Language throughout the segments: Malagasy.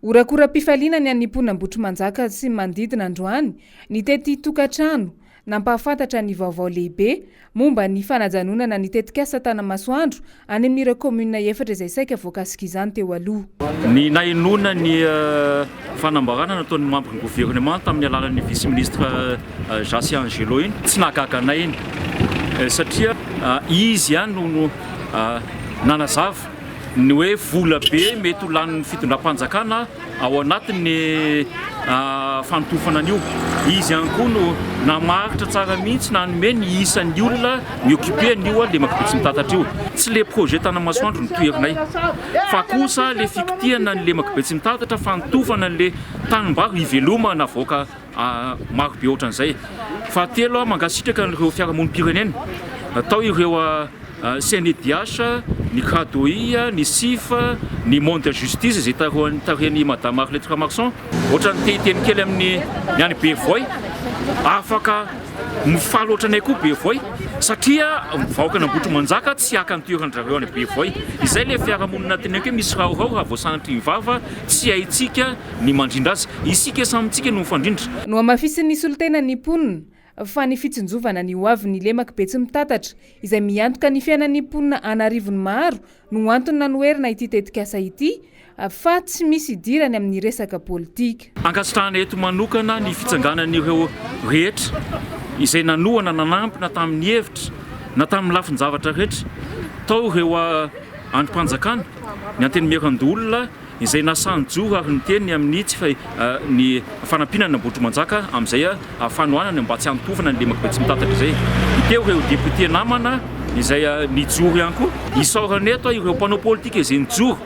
Orakora-pifaliana ny anipona Ambotrimanjaka sy manodidina androany ny tety tokantrano nampahafantatra ny vaovao lehibe momba ny fanajanonana ny tetikasa Tanamasoandro any amin'ireo komuna efatra izay saika voakasika izany teo aloha. Ny nahenona ny fanambarana nataon'ny membre du gouvernement tamin'ny alalan'ny vice-ministre Jasy Angelo iny tsy nahagaga anay iny satria izy ihany no nanazava ny hoe vola be mety ho lanin'ny fitondram-panjakana ao anatin'ny fanotofana an'io. Izy ihany koa no namaritra tsara mihitsy nanome ny isan'ny olona mioccupé an'io le makapetsy mitantatra io. Tsy le projet Tanamasoandro no toerinay fa kosa le fikitiana le makapetsy mitantatra fanotofana le tanimbaro iveloma navoaka maro be ohatran'izay. Fahatelo mangasitraka ireo fiarahamonim-pirenena atao ireo CNDH, ny CRADOI, ny SIF, ny Monde de Justice izay tarehany Madame Marlette Marson ohatran'ny tehiteny kely amin'ny any Bevoy afaka mifaly ohatranay koa Bevoy satria vahoaka n'Ambotrimanjaka tsy aka ny toeran'zareo any Bevoy. Izay le fiarahamonina teny hoe misy raorao raha voasanatry ny vava tsy haitsika ny mandrindra azy. Isika samitsika no mifandrindra. No amafisin'ny solitena ny mponina fa ny fitsinjovana ny hoavy ny lemaka-betsy mitantatra izay miantoka ny fiainan'ny mponina anarivony maro no antony nanoherina ity tetikasa ity fa tsy misy idirany amin'ny resaka politika. Ankasitrahana eto manokana ny fitsanganan'ireo rehetra izay nanohana nanampy na tamin'ny hevitra na tamin'ny lafin-javatra rehetra tao ireo androm-panjakana ny antenimieran-dolona izay nasanjoro ary ny teny amin'ny tsy ny fanampinana Ambotrimanjaka amin'izay fanohanana mba tsy hanotofana ny lemaka-betsy mitantatra izay. Teo ireo député namana izay nijoro ihany koa isaorany eto ireo mpanao politika izay nijoro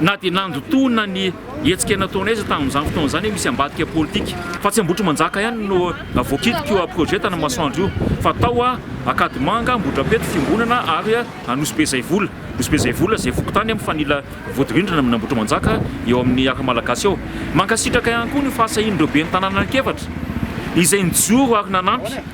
na dia nandotona ny hetsika nataonay izy tamin'izany fotoana izany misy ambadika politika fa tsy Ambotrimanjaka ihany no voakitiky io projet Tanamasoandro io fa tao akadimanga Ambodrapeto fiangonana ary Anosy be zay vola. Anosy be zay vola izay fokotany amin'ny fanila voadirindrina amin'ny Ambotrimanjaka eo amin'ny aka malagasy eo. Mankasitraka ihany koa ny fahasahin'ireo ben'ny tanàna ankefatra izay nijoro ary nanampy